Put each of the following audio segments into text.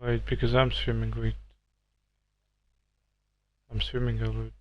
Wait, because I'm swimming with. I'm swimming already.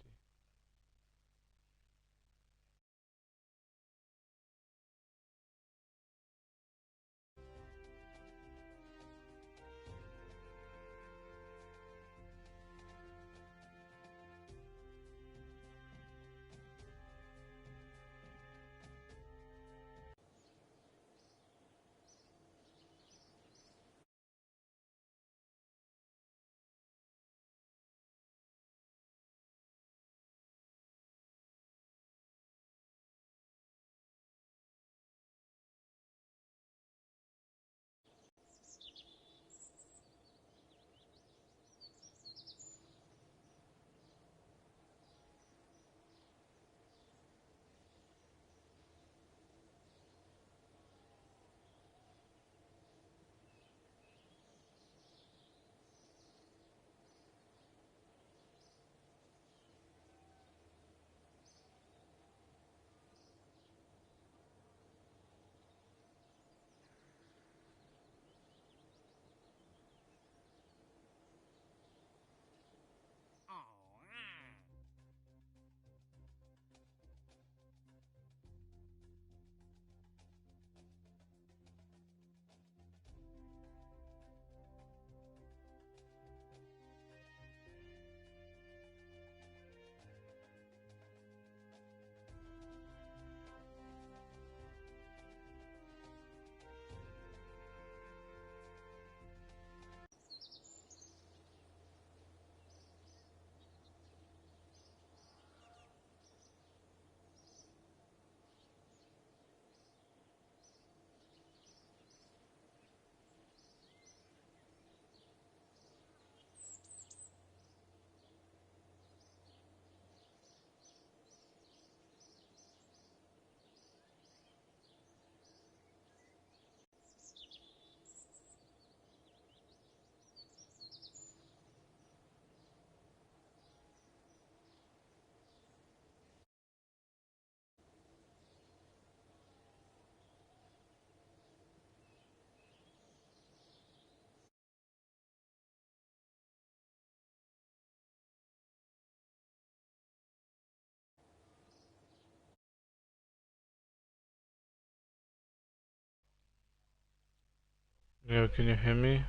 Yeah, can you hear me?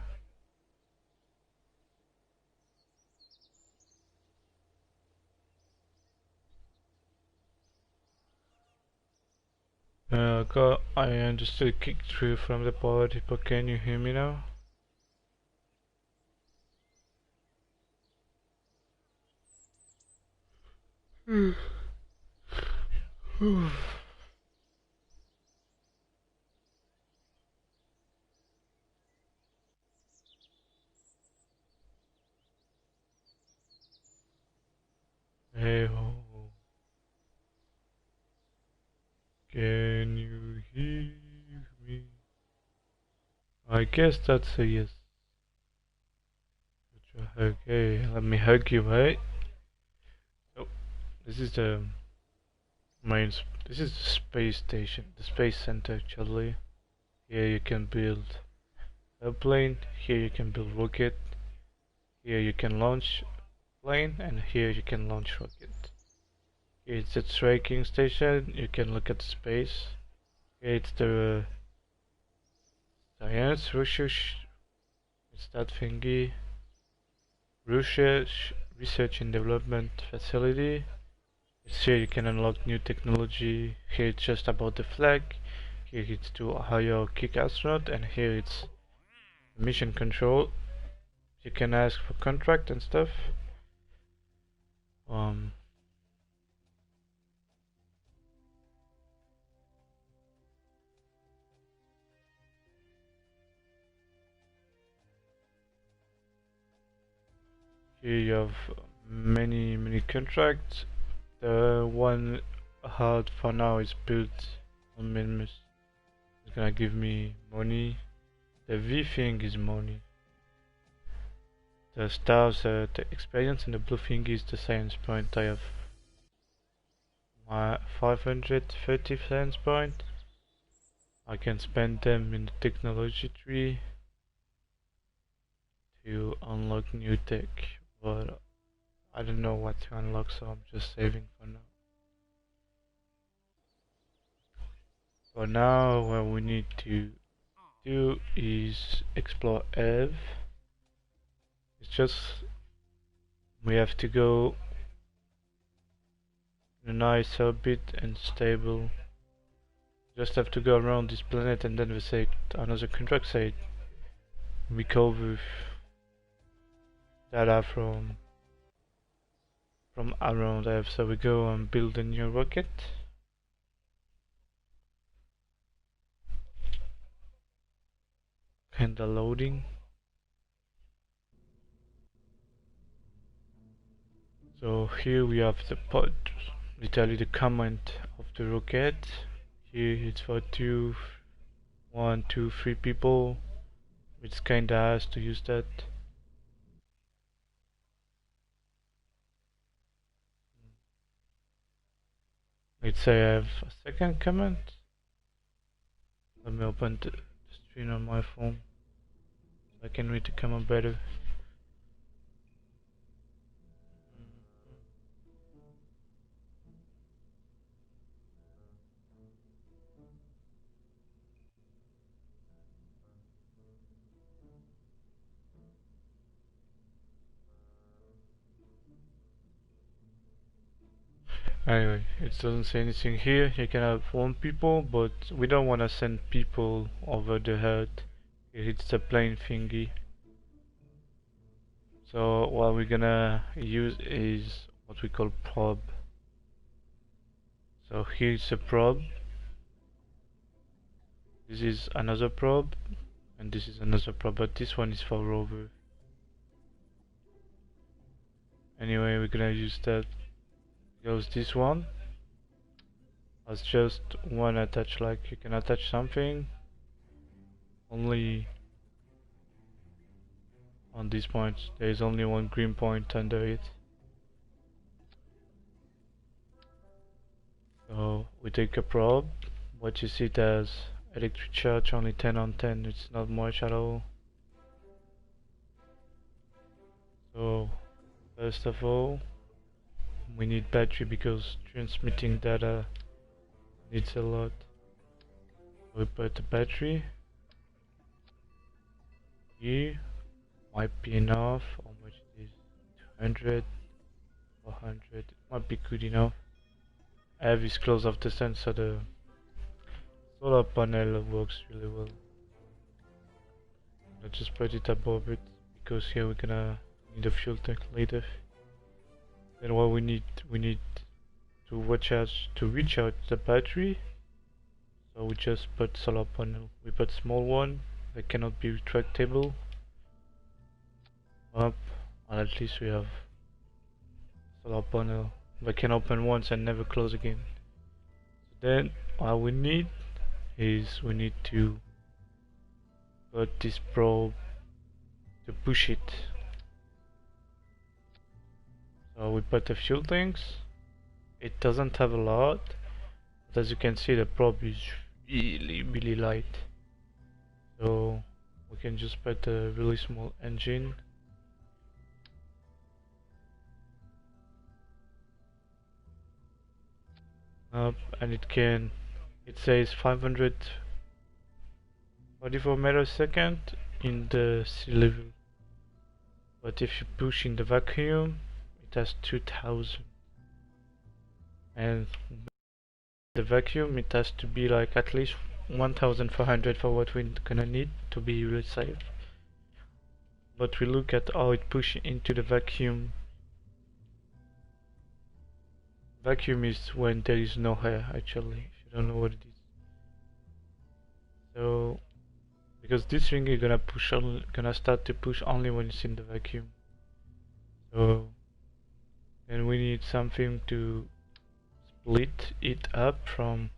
I understood kicked through from the party, but can you hear me now? Hey ho, can you hear me? I guess that's a yes. Okay, let me hug you, right? Oh, this is the this is the space station, the space center actually. Here you can build a plane, here you can build rocket, here you can launch plane, and here you can launch rocket. Here it's the tracking station, you can look at the space. Here it's the science research, it's that thingy. Research and development facility. It's here you can unlock new technology. Here it's just about the flag. Here it's to hire kick astronaut, and here it's mission control. You can ask for contract and stuff. Um, Here you have many contracts. The one hard for now is built on Minmus. It's gonna give me money. The V thing is money. The stars, the experience, and the blue thing is the science point. I have my 530 science point. I can spend them in the technology tree. to unlock new tech, but I don't know what to unlock, so I'm just saving for now. For now, what we need to do is explore Eve. It's just we have to go in a nice orbit and stable. Just have to go around this planet and then we say another contract say recover data from around Earth. So we go and build a new rocket. Kinda loading. So here we have the pod, literally the command of the rocket. Here it's for 2, 1, 2, 3 people. It's kinda has to use that. Let's say I have a second command. Let me open the screen on my phone so I can read the command better. Anyway, it doesn't say anything here. You can have 1 people, but we don't want to send people over the Earth. It's the plane thingy. So what we're gonna use is what we call probe. So here's a probe. This is another probe, and this is another probe, but this one is for rover. Anyway, we're gonna use that. Use this one as just one attach. Like you can attach something only on this point. There is only one green point under it. So we take a probe. What you see it as electric charge only 10 on 10. It's not much at all. So first of all, we need battery because transmitting data needs a lot. We put the battery here. Might be enough. How much it is? 200, 400. It might be good enough. I have this close off the sun, so the solar panel works really well. I'll just put it above it because here we're gonna need a fuel tank later. Then what we need to recharge the battery. So we just put solar panel. We put small one that cannot be retractable up, and at least we have solar panel that can open once and never close again. So then what we need is we need to put this probe to push it. So we put the fuel tanks. It doesn't have a lot, but as you can see the probe is really light. So we can just put a really small engine. And it says 544 meters a second in the sea level. But if you push in the vacuum, it has 2000. And the vacuum, it has to be like at least 1400 for what we're gonna need to be really safe. But we look at how it pushes into the vacuum. Vacuum is when there is no air, actually, if you don't know what it is. So because this thing is gonna start to push only when it's in the vacuum. So then we need something to split it up from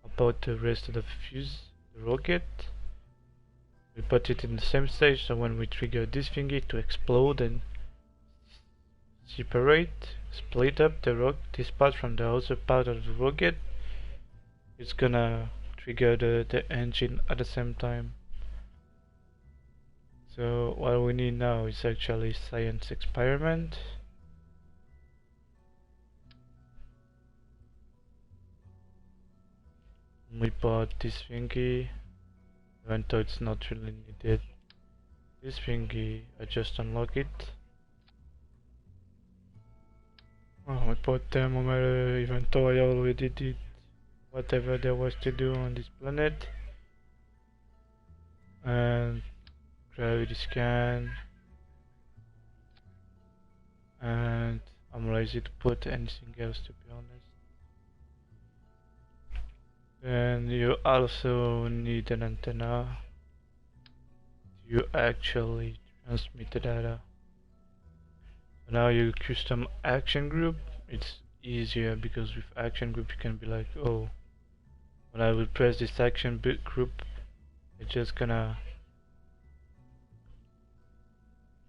about the rest of the fuse, the rocket. We put it in the same stage, so when we trigger this thingy to explode and split up this part from the other part of the rocket, it's gonna trigger the engine at the same time. So what we need now is actually science experiment. We bought this thingy, even though it's not really needed. This thingy, I just unlock it. Oh, I bought thermometer even though I already did whatever there was to do on this planet. And gravity scan. And I'm lazy to put anything else, to be honest. And you also need an antenna to actually transmit the data. Now your custom action group, it's easier because with action group you can be like, oh, when I will press this action bit group, it's just gonna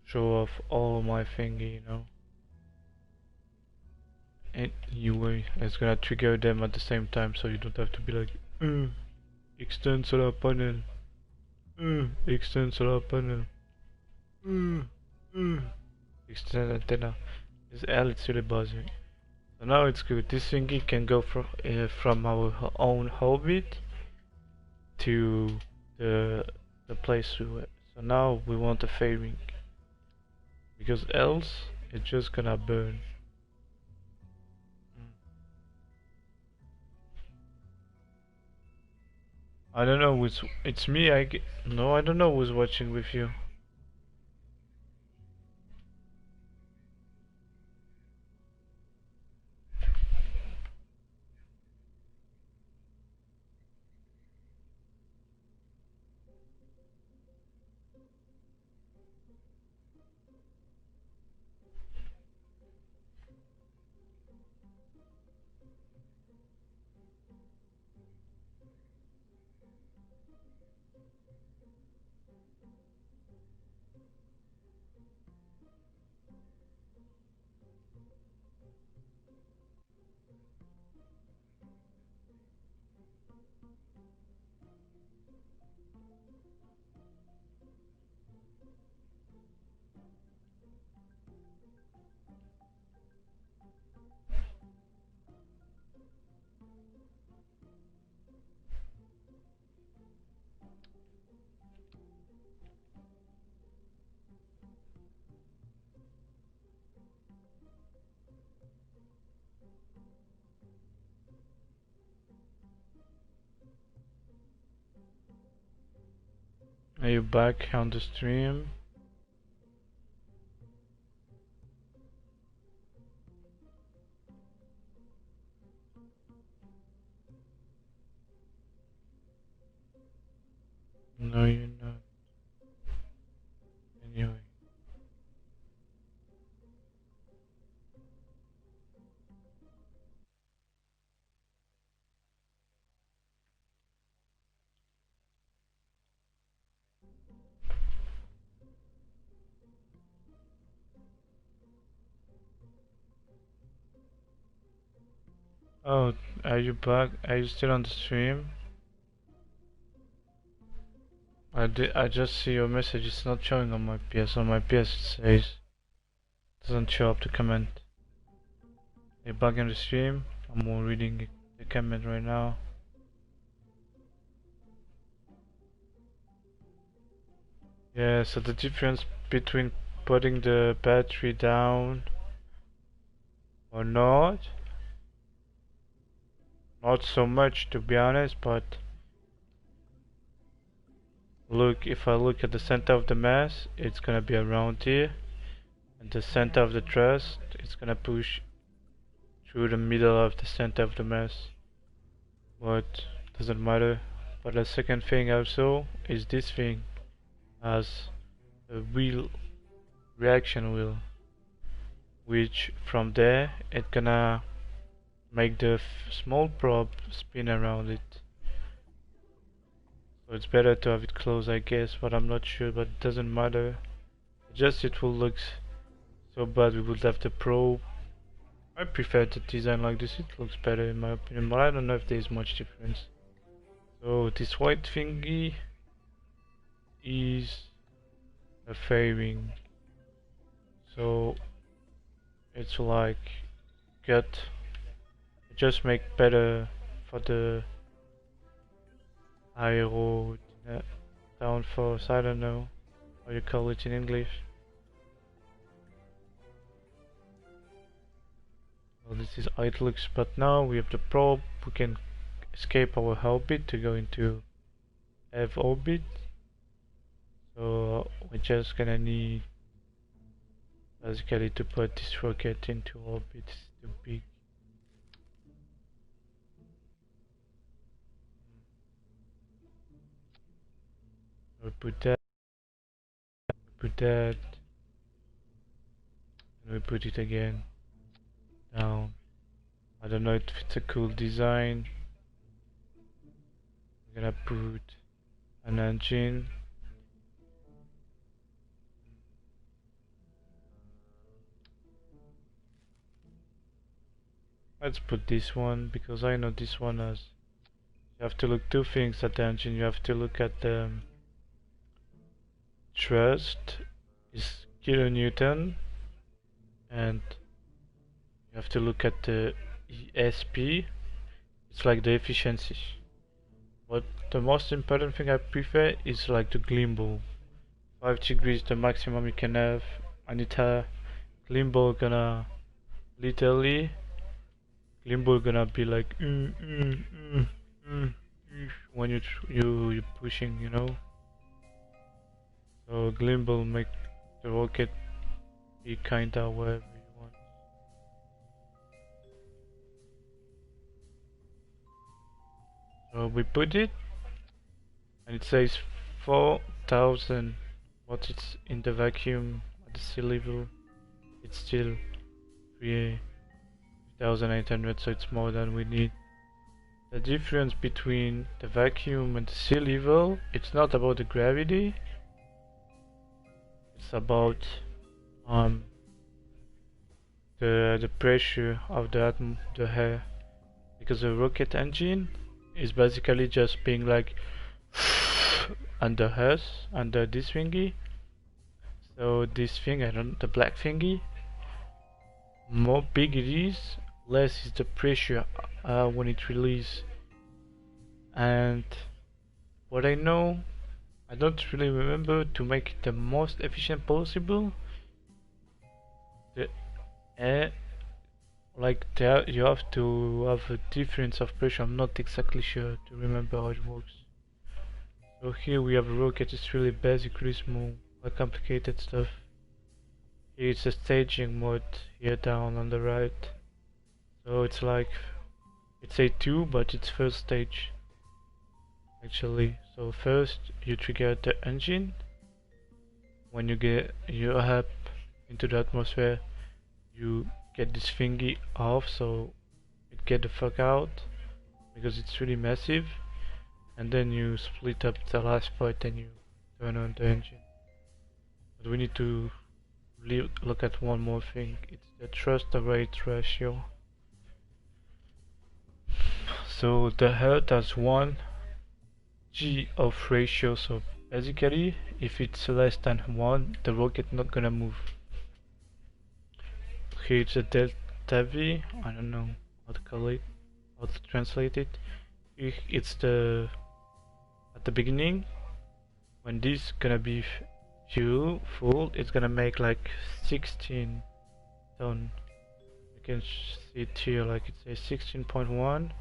show off all my thingy, you know. Anyway, it's gonna trigger them at the same time, so you don't have to be like, extend solar panel, extend solar panel, extend antenna. This L, it's really buzzing. So now it's good. This thingy can go from our own orbit to the place we were. So now we want a fairing, because else it's just gonna burn. I don't know who's. It's me. No, I don't know who's watching with you. Are you back on the stream? No, you're not. Anyway. Oh, are you back? Are you still on the stream? I just see your message. It's not showing on my PS. On my PS it says doesn't show up the comment. You're back in the stream. I'm more reading the comment right now. Yeah, so the difference between putting the battery down or not so much, to be honest, but look, if I look at the center of the mass, it's gonna be around here, and the center of the thrust, it's gonna push through the middle of the center of the mass, but doesn't matter. But the second thing also is this thing has a wheel, reaction wheel, which from there it gonna make the small probe spin around it. So it's better to have it close, I guess, but I'm not sure, but it doesn't matter. Just it will look so bad, we would have the probe. I prefer the design like this, it looks better in my opinion, but I don't know if there's much difference. So this white thingy is a fairing. So it's like good. Just make better for the aero downforce. I don't know how you call it in English. Well, this is how it looks, but now we have the probe. We can escape our orbit to go into F orbit. So we're just gonna need basically to put this rocket into orbit. It's too big. We put that, and we put it again down. I don't know if it's a cool design. I'm gonna put an engine. Let's put this one because I know this one has. You have to look two things at the engine. You have to look at the thrust is kilonewton, and you have to look at the ESP. It's like the efficiency. But the most important thing I prefer is like the gimbal. 5 degrees the maximum you can have, and it gimbal gonna literally be like when you're pushing, you know. So gimbal make the rocket be kinda wherever you want. So we put it, and it says 4,000, but it's in the vacuum at the sea level. It's still 3,800, so it's more than we need. The difference between the vacuum and the sea level, it's not about the gravity. It's about the pressure of the air, because the rocket engine is basically just being like under us, under this thingy. So this thing, the black thingy, more big it is, less is the pressure when it releases. And what I know, I don't really remember, to make it the most efficient possible, the air, like there you have to have a difference of pressure. I'm not exactly sure to remember how it works. So here we have a rocket. It's really basically small, like complicated stuff. Here it's a staging mode, here down on the right. So it's like, it's a 2, but it's first stage actually. So first you trigger the engine. When you get up into the atmosphere, you get this thingy off, so it get the fuck out because it's really massive. And then you split up the last part and you turn on the engine. But we need to look at one more thing. It's the thrust to rate ratio. So the Earth has 1 G of ratio, so basically if it's less than 1, the rocket not gonna move. Here it's a delta V, I don't know how to call it, how to translate it. It's the at the beginning, when this gonna be full, it's gonna make like 16 ton. You can see it here, like it says 16.1.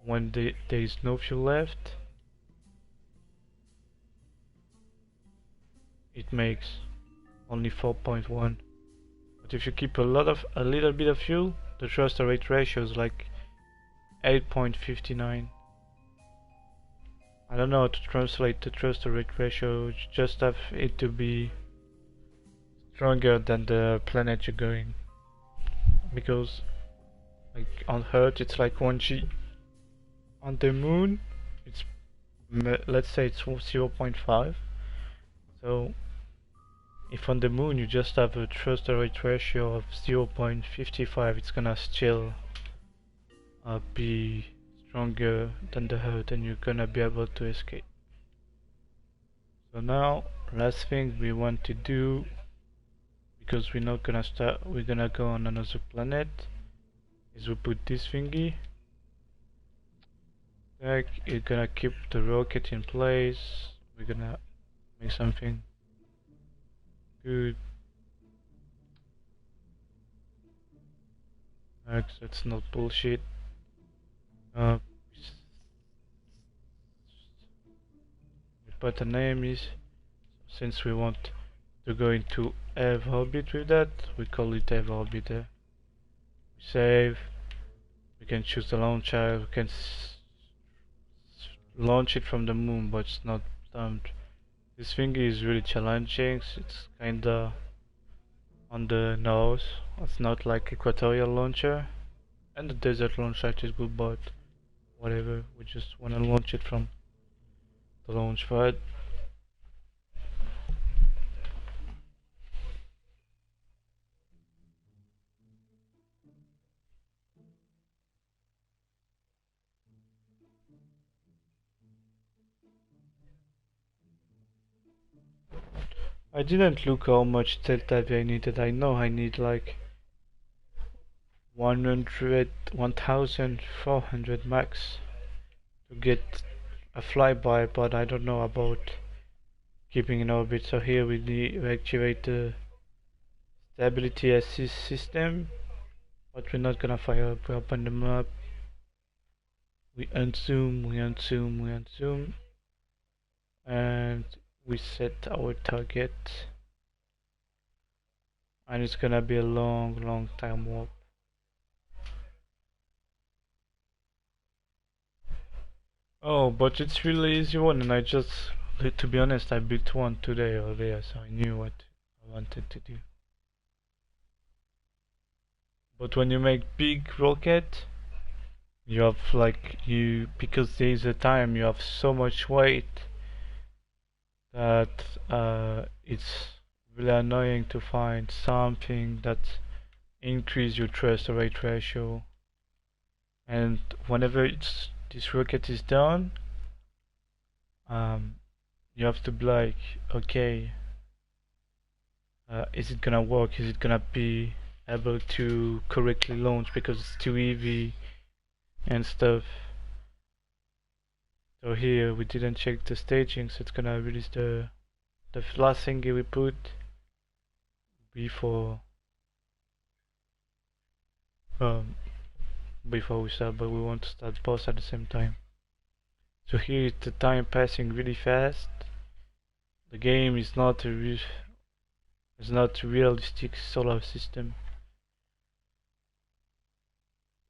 When there is no fuel left, it makes only 4.1. But if you keep a little bit of fuel, the thrust to rate ratio is like 8.59. I don't know how to translate the thrust to rate ratio. Just have it to be stronger than the planet you're going, because like on Earth it's like 1 G. On the moon it's, let's say it's 0.5. So if on the moon you just have a thrust to rate ratio of 0.55, it's gonna still be stronger than the Earth, and you're gonna be able to escape. So now, last thing we want to do, because we're not gonna start, we're gonna go on another planet, is we put this thingy. Like, it's gonna keep the rocket in place. We're gonna make something good. Like, that's not bullshit. Uh, but the name is, since we want to go into Earth orbit with that, we call it Earth orbiter. We save. We can choose the launcher. We can launch it from the moon, but it's not timed. This thing is really challenging. It's kinda on the nose. It's not like equatorial launcher, and the desert launcher is good, but whatever. We just wanna launch it from the launch pad. I didn't look how much delta V I needed. I know I need like 1400 max to get a flyby, but I don't know about keeping in orbit. So here we activate the stability assist system, but we're not gonna fire up. We open the map, we unzoom, and we set our target, and it's gonna be a long time warp. Oh, but it's really easy one, and to be honest, I built one today or there, so I knew what I wanted to do. But when you make big rocket, you have because there is a time you have so much weight that it's really annoying to find something that increase your thrust to weight ratio. And whenever this rocket is done, you have to be like, okay, is it gonna work? Is it gonna be able to correctly launch because it's too heavy and stuff. So here we didn't check the staging, so it's gonna release the last thing we put before before we start, but we want to start both at the same time. So here is the time passing really fast. The game is not a realistic solar system,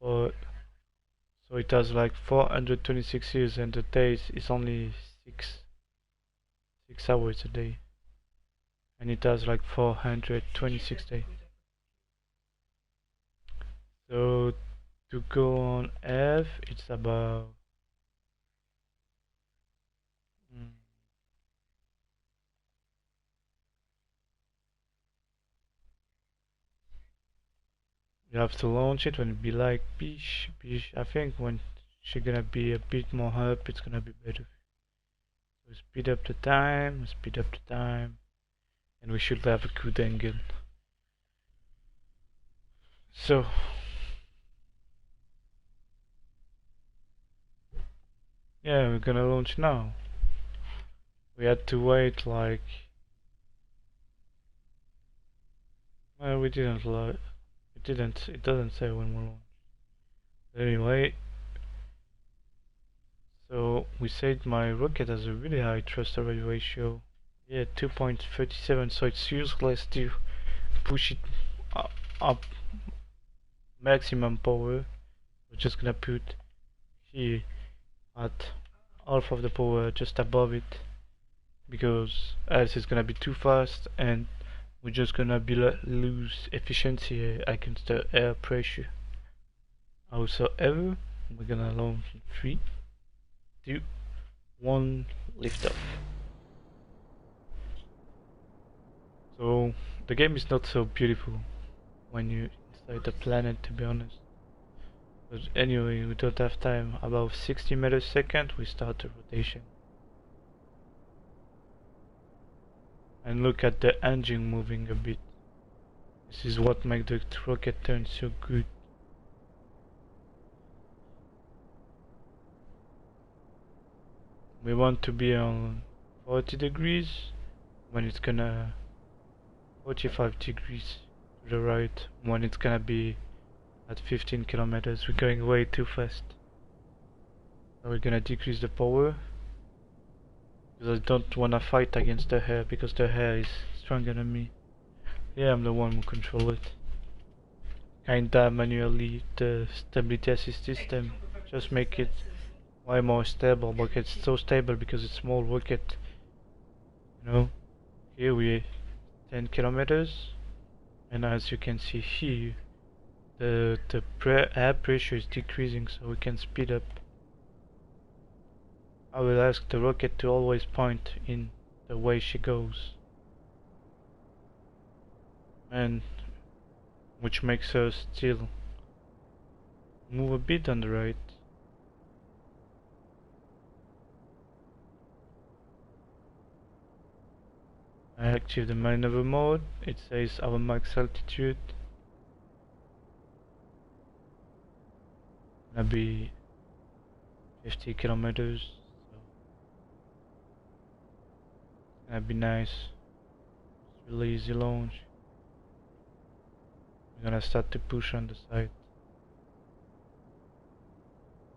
but so it has like 426 years, and the days is only 6 hours a day, and it has like 426 days. So to go on F, it's about you have to launch it when it be like bish bish. I think when she's gonna be a bit more up, it's gonna be better. So speed up the time, and we should have a good angle. So yeah, we're gonna launch now. We had to wait like well, we didn't like it doesn't say when we'll launch. Anyway, so we said my rocket has a really high thrust to weight ratio. Yeah, 2.37, so it's useless to push it up maximum power. We're just gonna put here at half of the power just above it, because else it's gonna be too fast and we're just gonna be lose efficiency against the air pressure. Howsoever, we're gonna launch in 3, 2, 1, lift off. So the game is not so beautiful when you inside the planet, to be honest. But anyway, we don't have time. About 60 meters a second, we start the rotation. And look at the engine moving a bit. This is what makes the rocket turn so good. We want to be on 40 degrees when it's gonna 45 degrees to the right when it's gonna be at 15 kilometers. We're going way too fast. So we're gonna decrease the power because I don't wanna fight against the hair because the hair is stronger than me. Yeah, I'm the one who control it. Kinda manually the stability assist system. Just make it way more stable, but it's so stable because it's small rocket. You know, here we 10 kilometers, and as you can see here, the air pressure is decreasing, so we can speed up. I will ask the rocket to always point in the way she goes, and which makes her still move a bit on the right. I active the maneuver mode. It says our max altitude gonna be 50 kilometers, so it's gonna be nice. It's really easy launch. We're gonna start to push on the side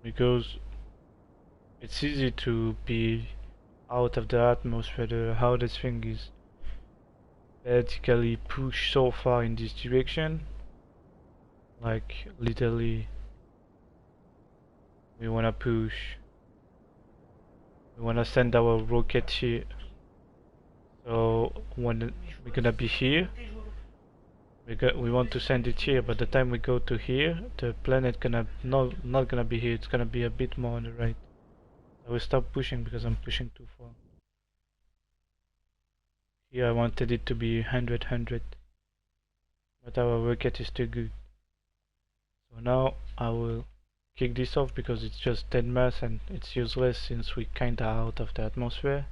because it's easy to be out of the atmosphere. The hardest thing is vertically push so far in this direction, like literally we wanna push, we wanna send our rocket here, so when we're gonna be here, we want to send it here, but the time we go to here, the planet gonna not gonna be here, it's gonna be a bit more on the right. I will stop pushing because I'm pushing too far. Here I wanted it to be 100, but our rocket is too good. So now I will kick this off because it's just dead mass and it's useless since we're kinda out of the atmosphere.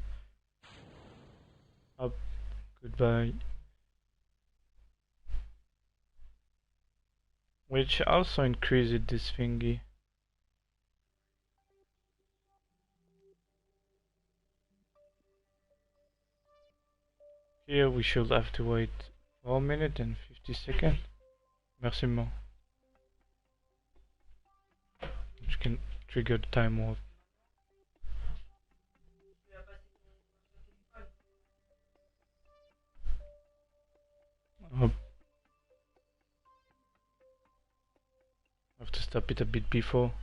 Up, goodbye. Which also increases this thingy. Here we should have to wait 1 minute and 50 seconds. Merci man. Which can trigger the time warp. Up. I have to stop it a bit before.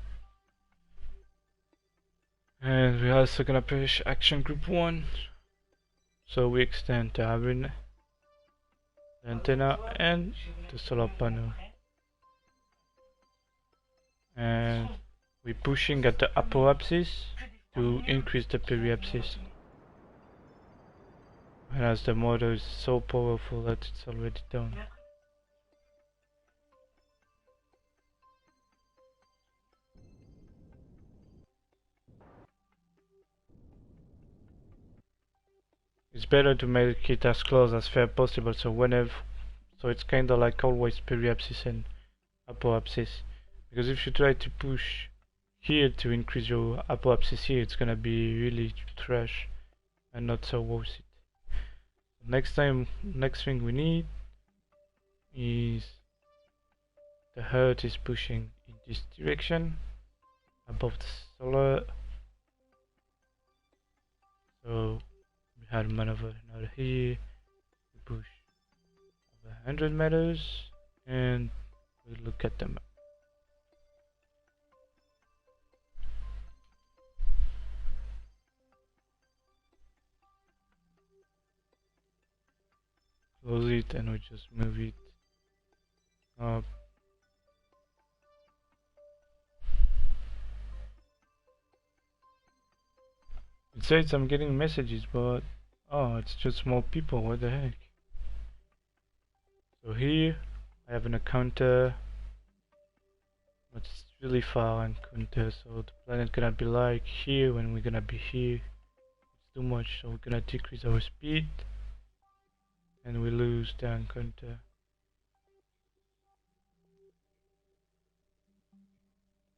And we're also gonna push action group 1. So we extend the antenna and the solar panel. And we're pushing at the apoapsis to increase the periapsis. And as the motor is so powerful that it's already done. It's better to make it as close as fair possible, so it's kinda like always periapsis and apoapsis. Because if you try to push here to increase your apoapsis here, it's gonna be really trash and not so worth it. Next thing we need is the Earth is pushing in this direction above the solar. So we had maneuver now here, we push over 100 meters and we look at the map. Close it and we just move it up. It says I'm getting messages, but oh, it's just more people, what the heck. So here I have an encounter, but it's really far encounter, so the planet gonna be like here when we're gonna be here. It's too much, so we're gonna decrease our speed. and we lose the encounter.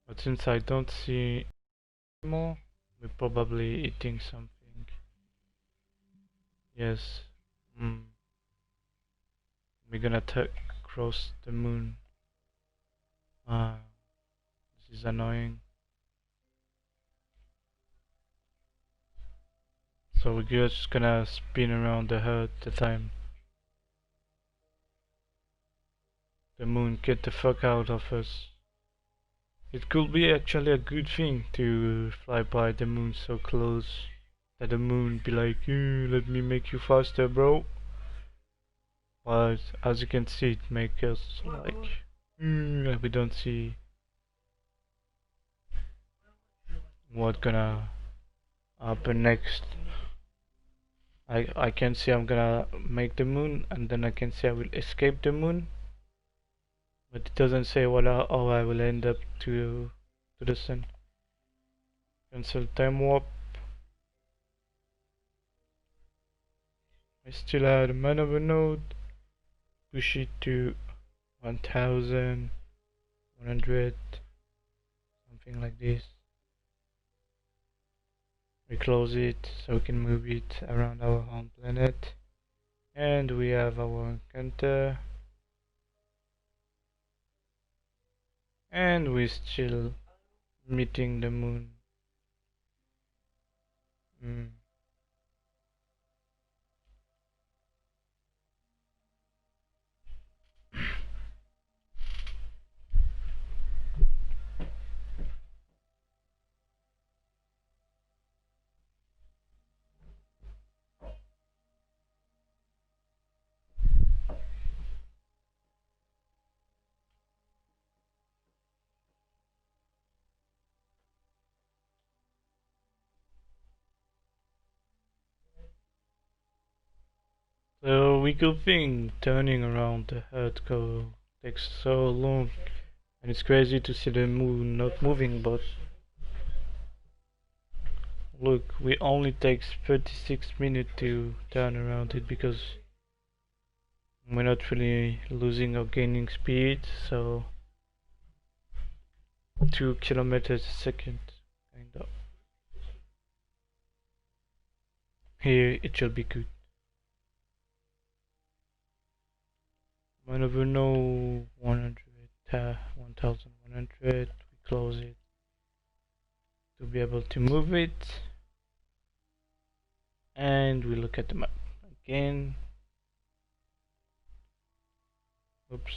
But since I don't see more, we're probably eating something. Yes. We're gonna cross the moon. Ah, this is annoying. So we're just gonna spin around the earth the time. The moon get the fuck out of us. It could be actually a good thing to fly by the moon so close that the moon be like, let me make you faster, bro. But as you can see, it makes us like, we don't see what gonna happen next. I can see I'm gonna make the moon, and then I can say I will escape the moon, but it doesn't say how I will end up to the sun. Cancel time warp. I still had a man of a node. Push it to 1100, something like this. We close it so we can move it around our home planet, and we have our encounter, and we're still meeting the moon. So we could think turning around the Earth takes so long, and it's crazy to see the moon not moving, but look, we only takes 36 minutes to turn around it because we're not really losing or gaining speed, so 2 kilometers a second, kind of. Here it should be good. Whenever no 1100, we close it to be able to move it, and we look at the map again. Oops.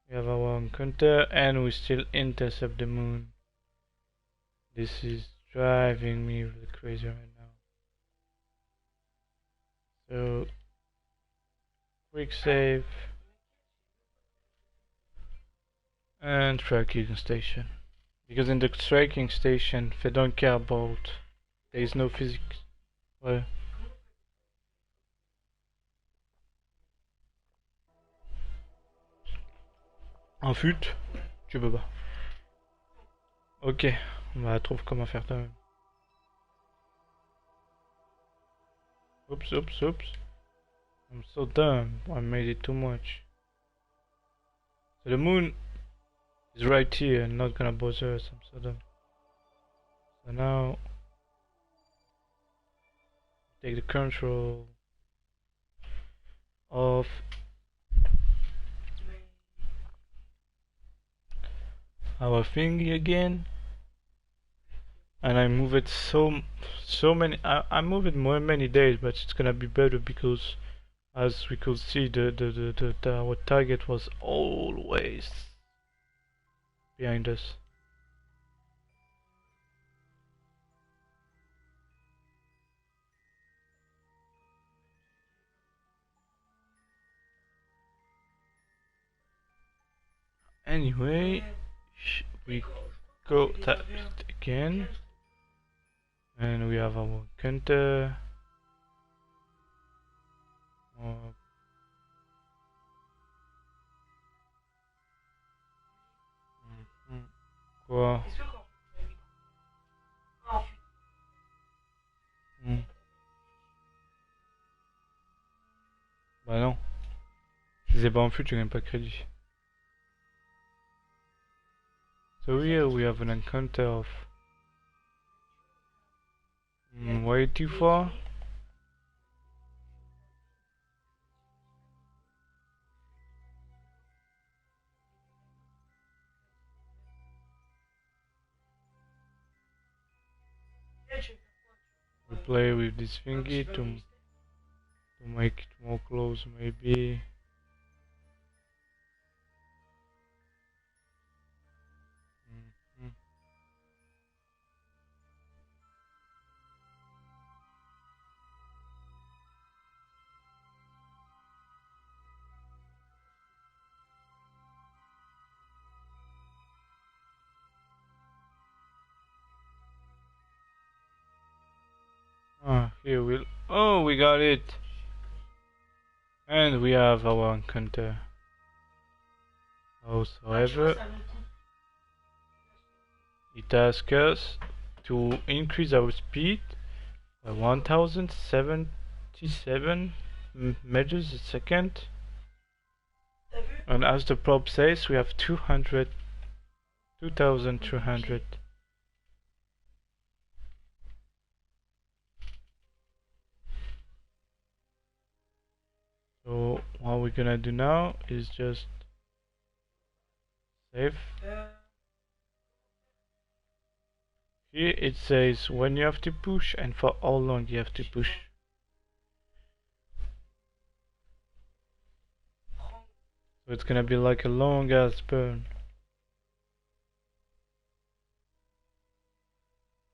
We have our encounter, and we still intercept the moon. This is driving me really crazy right now. So quick save and tracking station, because in the tracking station they don't care about, there is no physics. Ouais. Un fut, tu peux pas. Ok, on va trouver comment faire toi-même. Oops, oops, oops. I'm so dumb, I made it too much. So the moon is right here and not gonna bother us, I'm so dumb. So now take the control of our thingy again, and I move it so many. I move it more many days, but it's gonna be better because, as we could see, our target was always behind us. Anyway, we go tap it again, and we have our counter. Quoi? disais pas en fut, tu gagnes pas crédit. So here we have an encounter of way too far. We play with this thingy to make it more close, maybe. Mhm. Ah, here we'll. Oh, we got it! And we have our encounter. Howsoever, it asks us to increase our speed by 1077 meters a second. And as the prop says, we have 2200. So what we're gonna do now is just save. Here it says when you have to push and for how long you have to push. So it's gonna be like a long ass burn.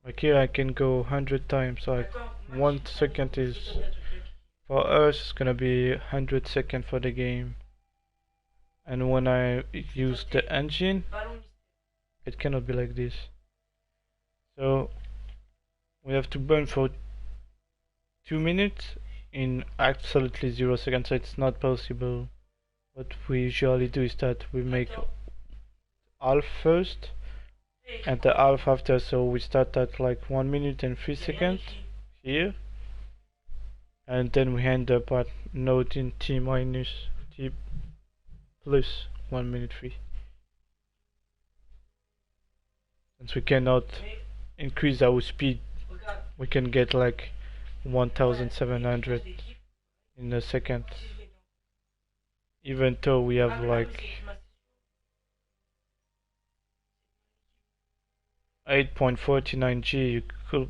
Like here I can go 100 times, like 1 second is, for us it's gonna be 100 seconds for the game. And when I use the engine, it cannot be like this. So we have to burn for 2 minutes in absolutely 0 seconds, so it's not possible. What we usually do is that we make half first and the half after, so we start at like 1 minute and 3 seconds here, and then we end up at node in t minus t plus 1 minute 3. Since we cannot increase our speed, we can get like 1700 in a second, even though we have like 8.49 G.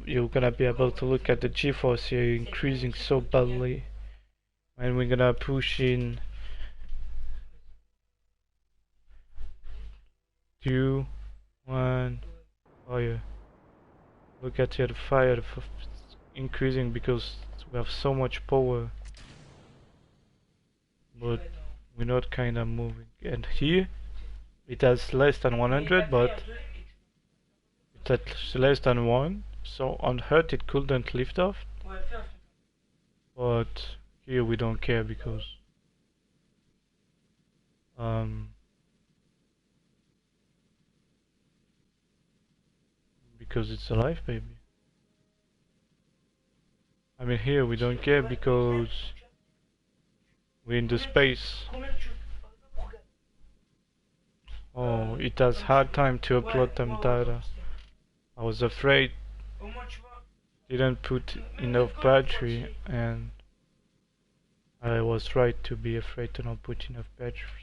You're gonna be able to look at the G-force here increasing so badly, and we're gonna push in 2, 1, fire. Look at here, the fire increasing because we have so much power, but we're not kinda moving. And here it has less than 100, but it's at less than 1, so on Earth it couldn't lift off, but here we don't care because it's alive, baby. I mean, here we don't care because we're in the space. Oh, it has hard time to upload them data. I was afraid didn't put enough battery, and I was right to be afraid to not put enough battery.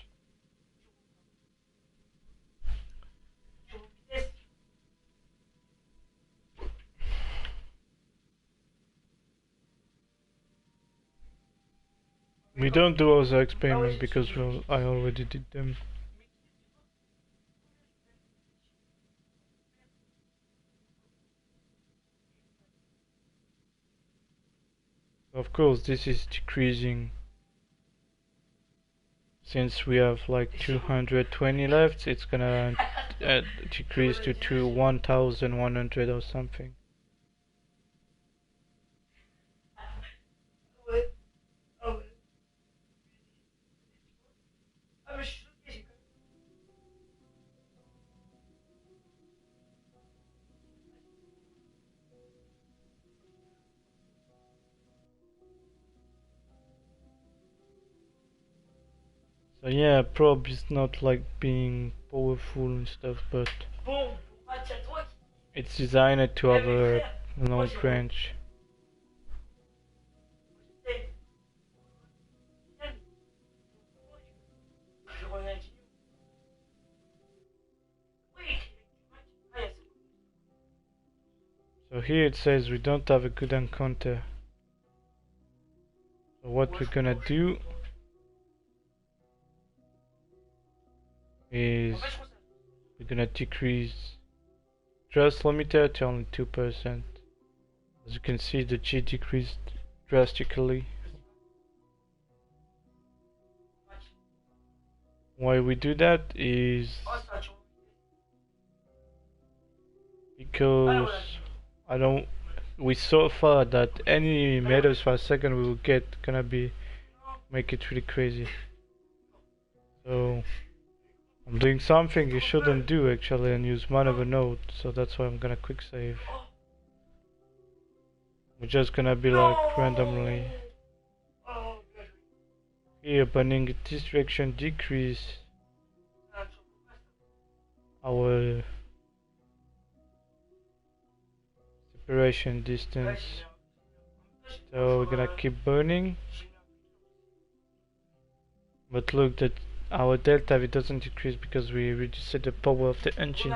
We don't do other experiments because I already did them. Of course, this is decreasing. Since we have like 220 left, it's gonna decrease to 1100 or something. So yeah, probe is not like being powerful and stuff, but it's designed to have a long range. So here it says we don't have a good encounter. So what we're gonna do is we're gonna decrease thrust limiter to only 2%. As you can see, the G decreased drastically. Why we do that is because I don't. We so far that any meters per second we will get gonna be make it really crazy. So I'm doing something you shouldn't do actually and use man of a node. So that's why I'm gonna quick save. We're just gonna be like randomly here burning this direction decrease our separation distance. So we're gonna keep burning. But look that our delta V doesn't decrease because we reduced the power of the engine.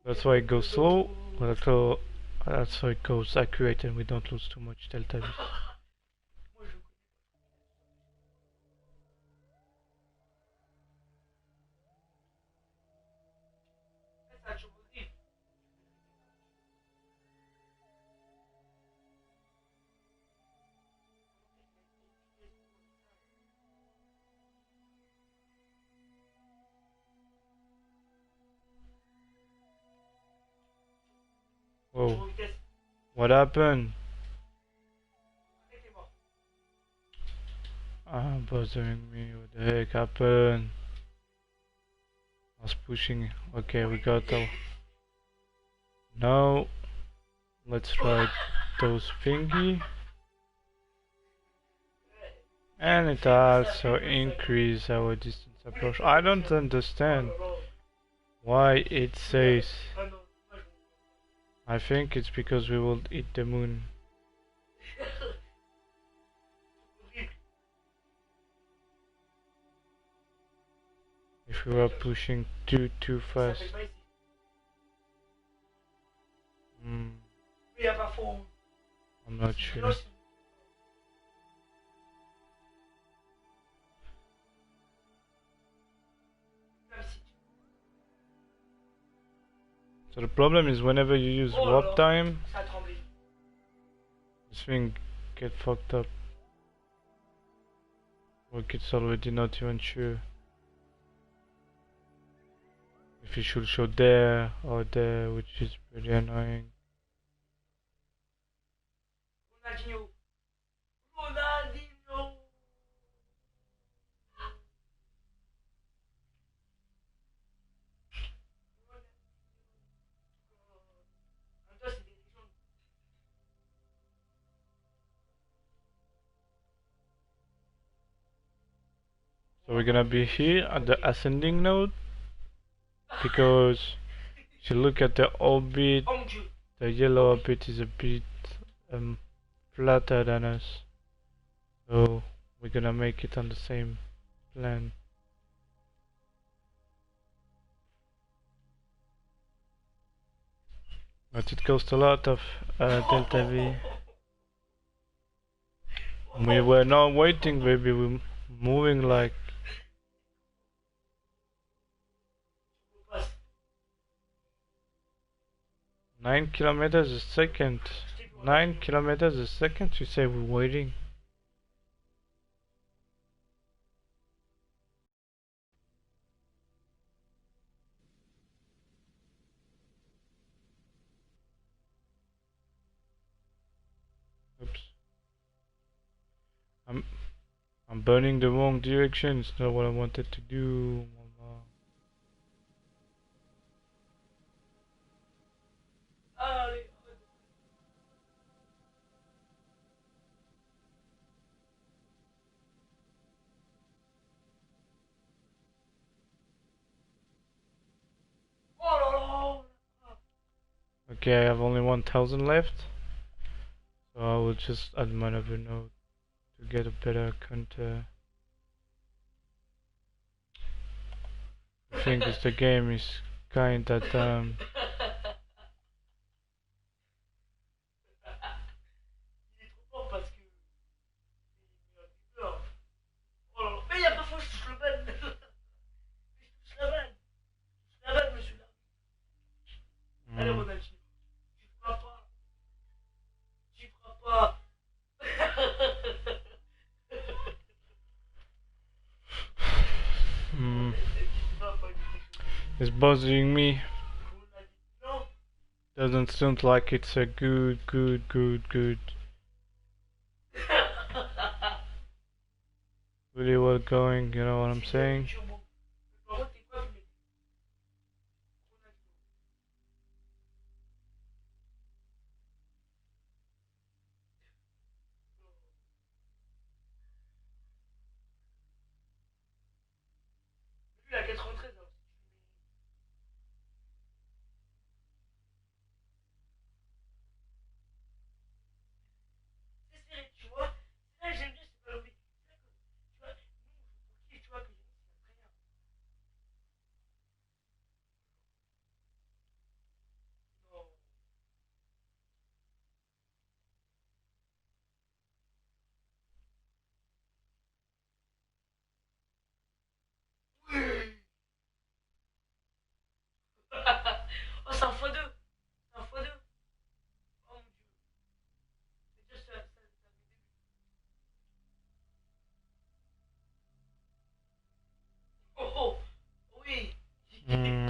That's why it goes slow. That's why it goes accurate and we don't lose too much delta V. Whoa. What happened? Bothering me. What the heck happened? I was pushing. Okay, we got our. Now, let's try those thingy. And it also increase our distance approach. I don't understand why it says. I think it's because we will eat the moon. If we were pushing too fast. I'm not sure. So the problem is whenever you use warp time, this thing get fucked up. Like it's already not even sure if it should show there or there, which is pretty annoying. So we're gonna be here at the ascending node because if you look at the orbit, the yellow orbit is a bit flatter than us. So we're gonna make it on the same plan. But it costs a lot of delta V. We were not waiting, baby. We're moving like 9 kilometers a second. 9 kilometers a second? You say we're waiting? Oops. I'm burning the wrong direction. It's not what I wanted to do. Okay, I have only 1000 left. So I will just add my other node to get a better counter. The thing is, the game is kinda dumb. Mm. It's bothering me. Doesn't sound like it's a good. Really well going, you know what I'm saying?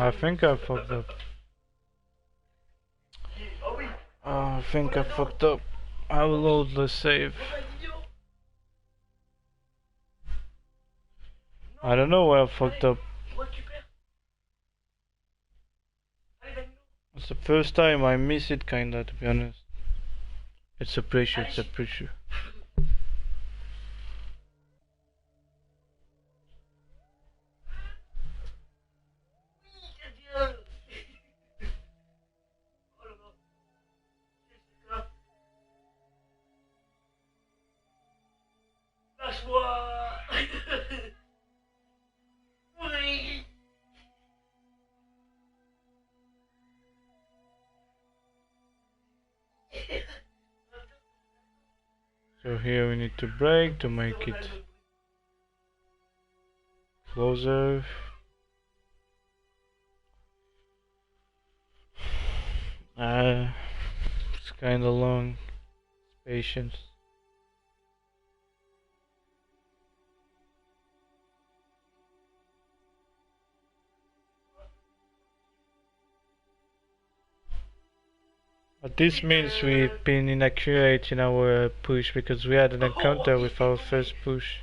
I think I fucked up. I think I fucked up. I will load the save. I don't know where I fucked up. It's the first time I miss it kinda, to be honest. It's a pressure, it's a pressure. So here we need to break to make it closer. It's kinda long. Patience. But this means we've been inaccurate in our push because we had an encounter with our first push.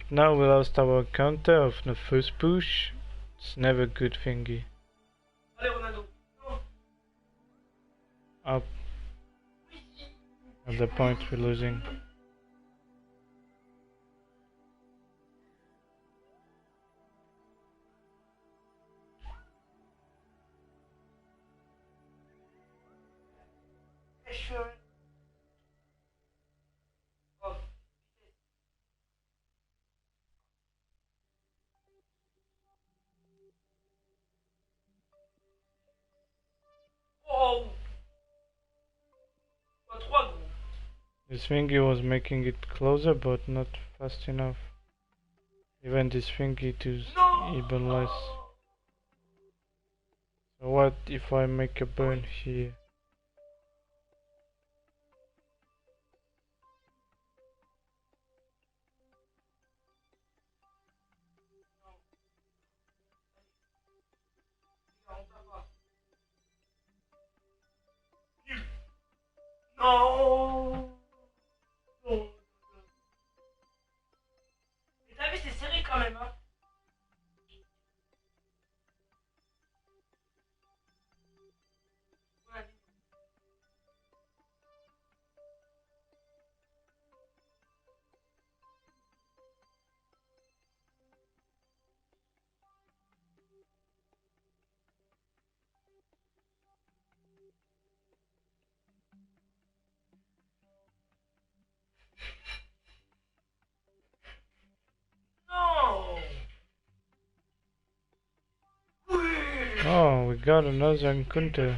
Now we lost our counter of the first push. It's never good thingy. Up. At the point we're losing. This thingy was making it closer but not fast enough. Even this thingy is even less. So what if I make a burn here? Non. Non. Mais t'as vu, c'est serré quand même, hein. Ouais. Oh, we got another encounter.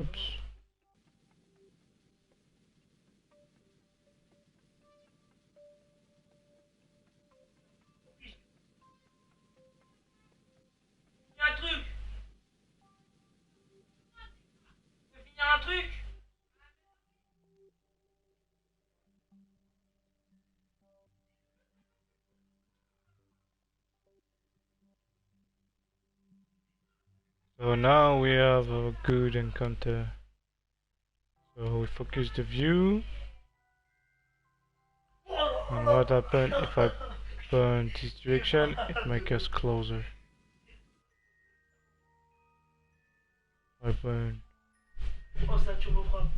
Oops. Un truc. Je vais finir un truc. So now we have a good encounter. So we focus the view. And what happens if I burn this direction? It makes us closer. I burn Oh, ça, tu me frappes.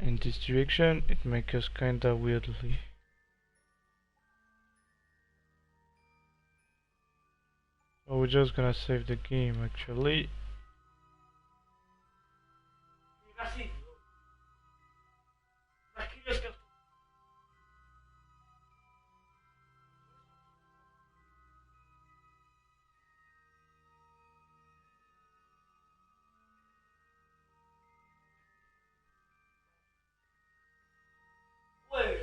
in this direction, it makes us kinda weirdly. So we're just gonna save the game actually. Merci. Merci, le scarf. Ouais.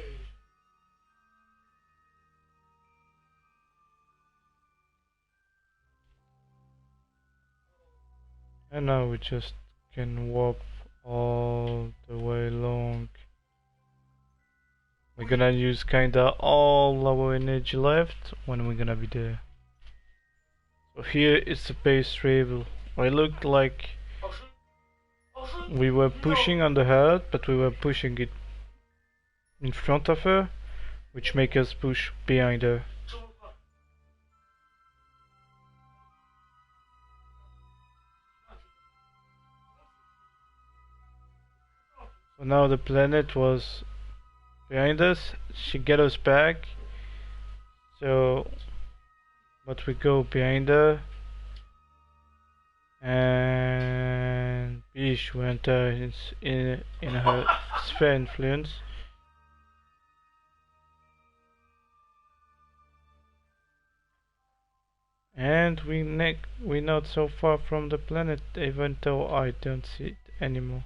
And now we just can warp all the way along. We're gonna use kinda all our energy left when we're gonna be there. So here is the base travel. It looked like we were pushing on the herd, but we were pushing it in front of her, which make us push behind her. Tu me frappes. So now the planet was behind us. She get us back. So, but we go behind her, and Bish we enter in her sphere influence. And we're not so far from the planet, even though I don't see it anymore.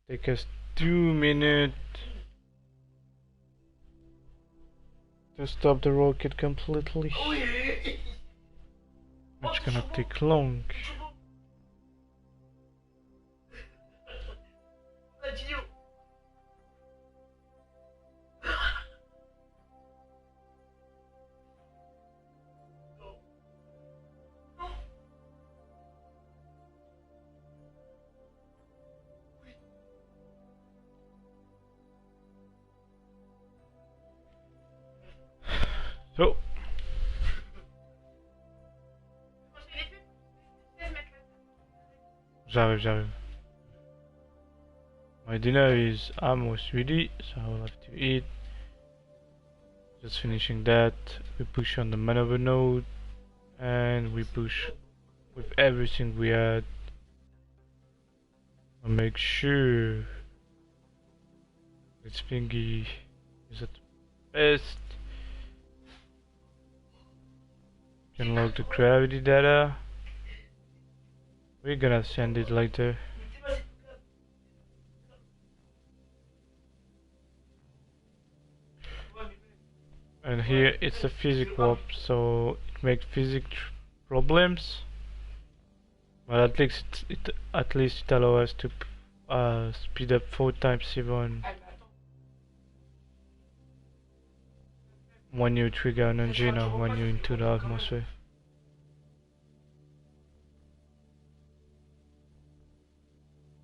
Take us 2 minutes to stop the rocket completely. Oui. It's gonna take long. Adieu. So, j'arrive. My dinner is almost ready, so I'll have to eat. Just finishing that. We push on the maneuver node, and we push with everything we had. I'll make sure this thingy is at best. Can log the gravity data. We're gonna send it later. And here it's a physics warp, so it makes physics problems. But at least it allows us to speed up 4 times even when you trigger an engine or when you're into the atmosphere.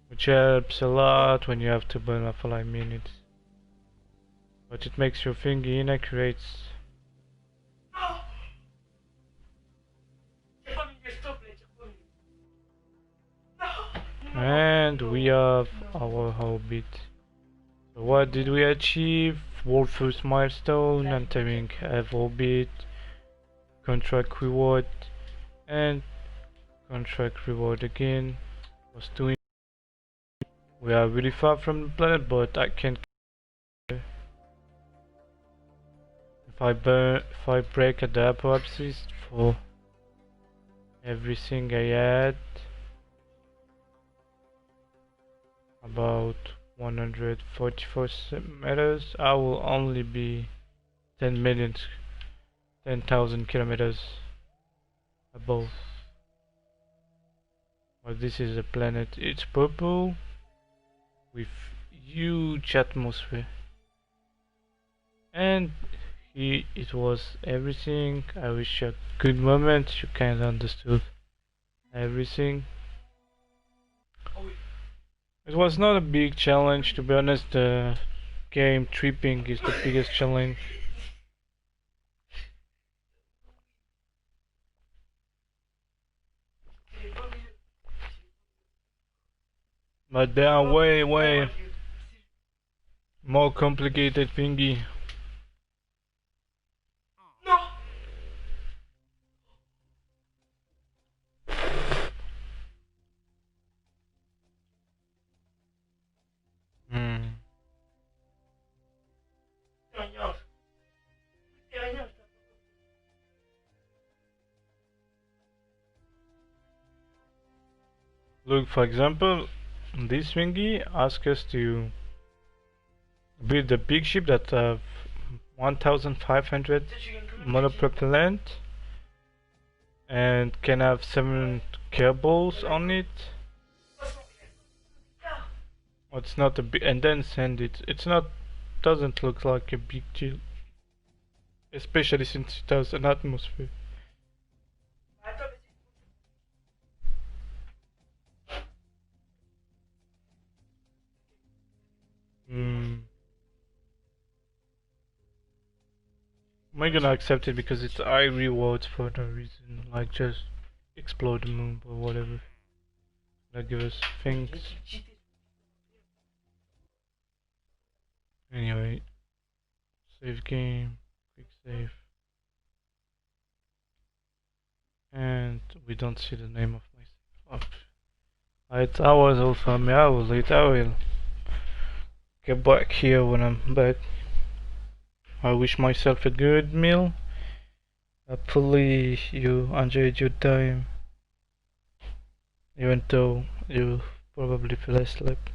Which helps a lot when you have to burn up for like minutes. But it makes your thingy inaccurate. No! J'ai pas mis le stop là, j'ai pas mis. No! And we have our orbit. So what did we achieve? World first milestone, entering Earth orbit, contract reward, and contract reward again. Was doing. We are really far from the planet, but I can't. If I break a the apoapsis for everything I had, about 144 meters, I will only be 10,000 kilometers above. Well, this is a planet. It's purple with huge atmosphere, and it was everything. I wish a good moment you kind of understood everything. It was not a big challenge, to be honest. The game tripping is the biggest challenge. But there are way more complicated thingy. No! Hmm. Gagnant. Gagnant. Look, for example, this thingy asks us to build a big ship that have 1,500 monopropellant and can have 7 cables on it. It's not a big, and then send it. It's not, doesn't look like a big deal, especially since it has an atmosphere. Hmm. I'm gonna accept it because it's high rewards for no reason, like just explode the moon or whatever. That give us things. Anyway, save game, quick save, and we don't see the name of my save. Oh. 8 hours also, I will late. I will get back here when I'm back. I wish myself a good meal. Hopefully you enjoyed your time, even though you probably fell asleep.